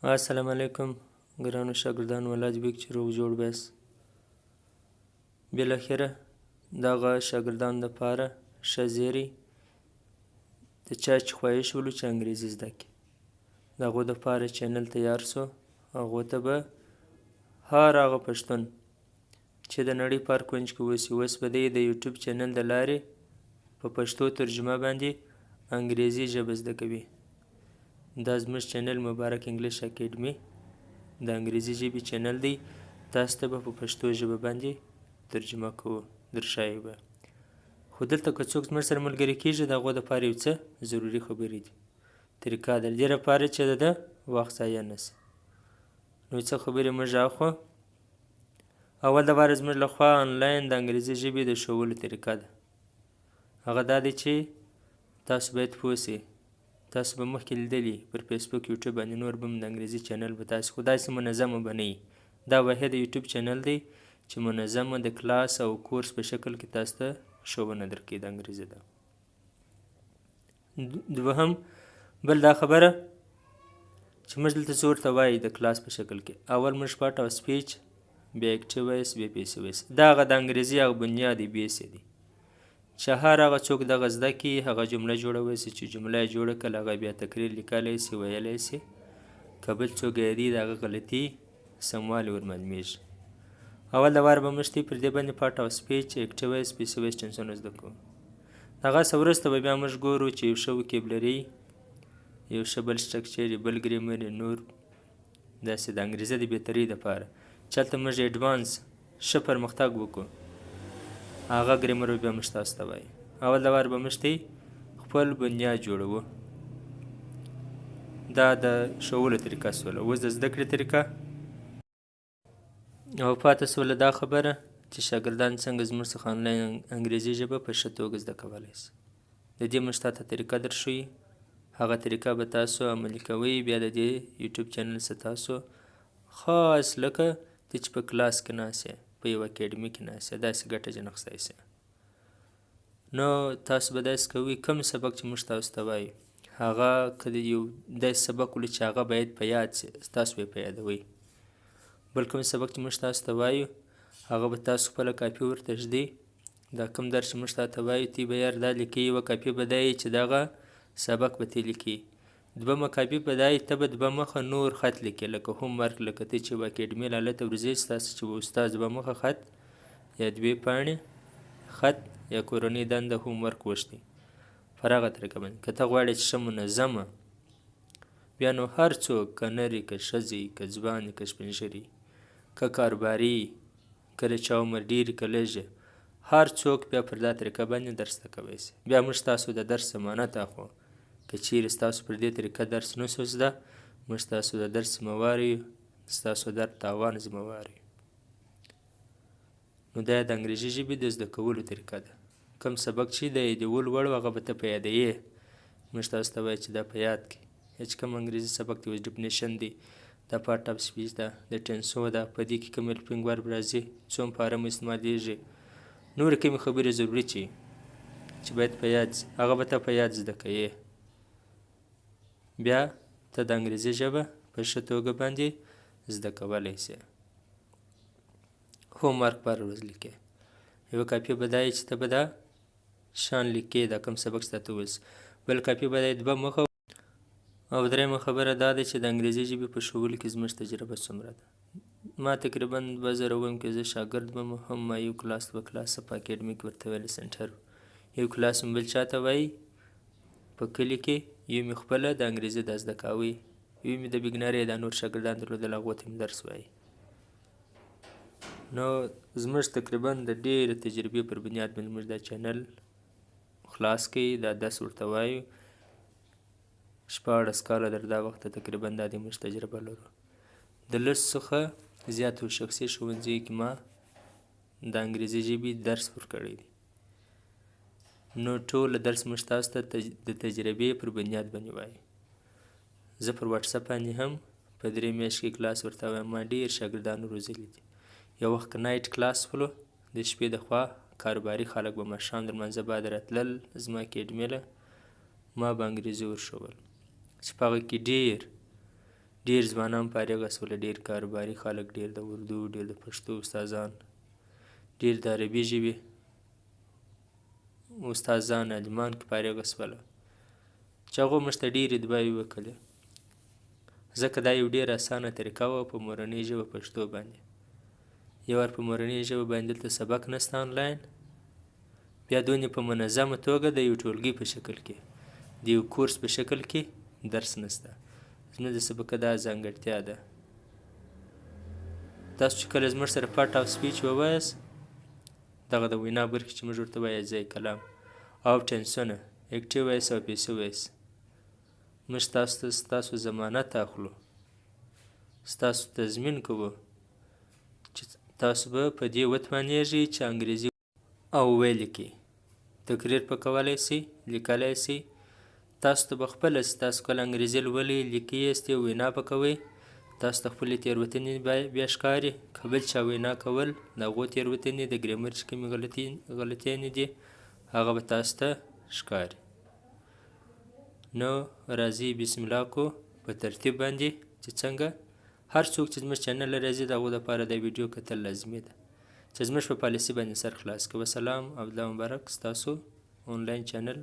السلام علیکم ګرانو شاګردانو الله دې وکړي چې روغ جوړ بیاست. بالاخره دغه شاګردانو دپاره ښه زیری د چا چې خواهش ولرو چې انګریزي زده کړي د هغو دپاره چینل تیار سو. هغو ته به هر هغه پښتون چې د نړۍ په هر کونج کې اوس به دی د یوټیوب چینل د لارې په پښتو ترجمه باندې انګریزي ژبه زده کوي. دا زموږ چینل مبارک انګلیش اکیډمي د انګریزي ژبې چینل دی. تاسو ته به په پښتو ژبه باندې ترجمه کوو درښایو به. خو دلته که څوک زموږ سره ملګري کېږي د هغو دپاره یو څه ضروري خبرې دي. طریقه د دې لپاره چې د ده وخت ضایع نه سي. نو څه خبرې موږ اخوا اول دپاره زموږ لخوا آنلاین د انګریزي ژبې د ښوولو طریقه ده. هغه دا دی چې تاسو باید پوه سئ. تاسو به مخکې لیدلي پر فیسبوک یوټیوب باندې نور به د انګریزي چینل به تاسو خو داسې منظمه به نه وي. دا واحد یوټیوب چینل دی چې منظمه د کلاس او کورس په شکل کې تاسو ته ښوونه درکوي د انګریزي ده. دوهم بل دا خبره چې موږ دلته څه ورته وایي د کلاس په شکل کې. اول موږ پارټ او سپیچ، بیا اکټیو وایس، بیا پیسیو وایس. دا هغه د انګریزي هغه بنیادي بیس دی چې هر هغه څوک دغه زده کړي هغه جمله جوړولی سي. چې جمله یې جوړه کړله هغه بیا تقریر لیکلی سي، ویلی سي. که بل څوک یادي د هغه غلطي سموالی ور معلومیږي. اول د وار به موږ پر دې باندې پارټ او سپیچ، اکټیو وایس، پیسیو وایس ټنسونه زده کوو. هغه څه وروسته به بیا موږ ګورو چې یو ښه وکیبلري، یو ښه بل سټرکچر، بل ګریمر، نور داسې د انګریزي د بهترۍ دپاره چې هلته موږ ایډوانس ښه پرمختګ وکړو. هغه ګریمر به بیا موږ تاسو ته وایي. اول د وار به موږ ته خپل بنیاد جوړوو. دا د ښوولو طریقه سوله. اوس د زده کړې طریقه او پاته سوله دا خبره چې شاګردان څنګه زموږ څخه آنلاین انګریزي ژبه په ښه توګه زده کولی سي. د دې موږ تاته طریقه درښیو. هغه طریقه به تاسو عملي کوئ. بیا د دې یوټیوب چینل څخه تاسو خاص لکه ته چې په کلاس کې ناست یې، په یو اکیډمي کې ناست یې، داسې ګټه جن اخیستی سئ. نو تاسو به داسې کوئ کوم سبق چې موږ تاسو ته وایو هغه که د یو داسې سبق ولري چې هغه باید په یاد سي تاسو به یې په یادوئ. بل کوم سبق چې موږ تاسو ته وایو هغه به تاسو خپله کاپي ورته ږدئ. دا کوم درس چې موږ تاته وایو تی به یار دا لیکئ. یوه کاپي به دا وي چې دغه سبق به تی لیکي. دویمه کاپي به دا وي ته به دوه مخه نور خط لیکې لکه هوم ورک، لکه ته چې یوه اکیډمي لاله ته ورځئ ستاسو چې استاد دوه مخه خط یا دوې پاڼې خط یا کورنۍ دنده هوم ورک وښتئ پر هغه طریقه باندې. که ته غواړې چې ښه منظمه بیا نو هر څوک که نر که ښځې که ځوان که سپین ږیري که کاروباري کله چا عمر ډېر که لږ هر څوک بیا پر دا طریقه باندې درس زده کوی سي. بیا موږ ستاسو د درس ضمانت اخلو. که چیرې ستاسو پر دې طریقه درس نه سو زده موږ ستاسو د درس ذمهوار یو، ستاسو درد تاوان ذمهوار یو. نو دا د انګریزي ژبې د زده کولو طریقه ده. کوم سبق چې د یادولو وړ هغه به ته په یادوې. موږ تاسو ته وایو چې دا په یاد کړئ. یا چې کوم انګریزي سبق دی اوس ډیفینیشن دی، دا پارټ اف سپیچ ده، د ټینسو ده، په دې کې کوم هیلپینګ ورب راځي، څوم فارم استعمالیږي، نورې کومې خبرې ضروري چې باید په یاد سي هغه به ته په یاد زده کوې. بیا ته د انګریزي ژبه په ښه توګه باندې زده کولی سې. هوم ورک په هره ورځ لیکې. یوه کاپي به دا وي چې ته به دا شان لیکې دا کوم سبق چې تاته وویل سي. بل کاپي به دا وي دوه مخه. او دریمه خبره دا ده چې د انګریزي ژبې په ښوولو کې زموږ تجربه څومره ده. ما تقریبا 2009 کې زه شاګرد وم. هم ما یو کلاس دوه کلاسه په اکیډمي کې ورته ویلی سنټر یو کلاس مې بل چاته وایي په کلي کې، یو مې خپله د انګریزي دا زده کاوه، یو مې د بګنارۍ دا نور شاګردان درلودل هغو ته مې درس وایي. نو زموږ تقریبا د ډېرې تجربې پر بنیاد باندې موږ دا چینل خلاص کړي. دا درس ورته وایو 14 کاله تر دا وخته تقریبا دا د موږ تجربه لرو. د لږ څخه زیاتو شخصي ښوونځیو کې ما د انګریزي ژبې درس ورکړی دی. نو ټوله درس موږ تاسو ته د تجربې پر بنیاد باندې وایو. زه پر واټساپ باندې هم په 3 میاشت کې کلاس ورته وایم. ما ډېر شاګردان روزلي دي. یو وخت که نایټ کلاس ولو د شپې د خوا کاروباري خلک به ماښام د لمانځه بعد راتلل زما اکیډمي له ما به انګریزي ورښول چې په هغه کې ډېر ډېر ځوانان فارغه شول، ډېر کاروباري خلک، ډېر د اردو، ډېر د پښتو استادان، ډېر د عربي ژبې استادان عالمان فارغه شول چې هغو موږ ته ډېرې دعاوې وکړلې، ځکه دا یو ډېره اسانه طریقه وه په مورنۍ ژبه پښتو باندې. یو وار په مورنۍ ژبه باندې دلته سبق نشته آنلاین، بیا دونې په منظمه توګه د یو ټولګي په شکل کې، د یو کورس په شکل کې درس نشته. زموږ د سبقه دا ځانګړتیا ده. تاسو چې کله زموږ سره پارټ آف سپیچ ووایاست، دغه د وینا برخې چې موږ ورته وایو اجزای کلام او ټنسونه، اکټیو وایس او پیسیو وایس، موږ تاسو ته ستاسو ضمانت اخلو، ستاسو تضمین کوو چې تاسو به په دې وتوانیږئ چې انګریزي او ویل کې تقریر په کولی شئ، لیکلی شئ. تاسو ته به خپله چې تاسو کله انګریزي لولئ، لیکئ یې، وینا به کوئ، تاسو ته خپلې تېروتنې بیا ښکاري، که بل چا وینا کول د هغو تېروتنې د ګریمر چې کومې غلطیانې دي هغه به تاسو ته ښکاري. نو راځئ بسم الله کو په ترتیب باندې چې څنګه هر څوک چې زموږ چینل له راځي د هغو دپاره دا ویډیو کتل لازمي ده چې زموږ په پالیسي باندې سر خلاص کړي. وسلام او الله مبارک ستاسو آنلاین چینل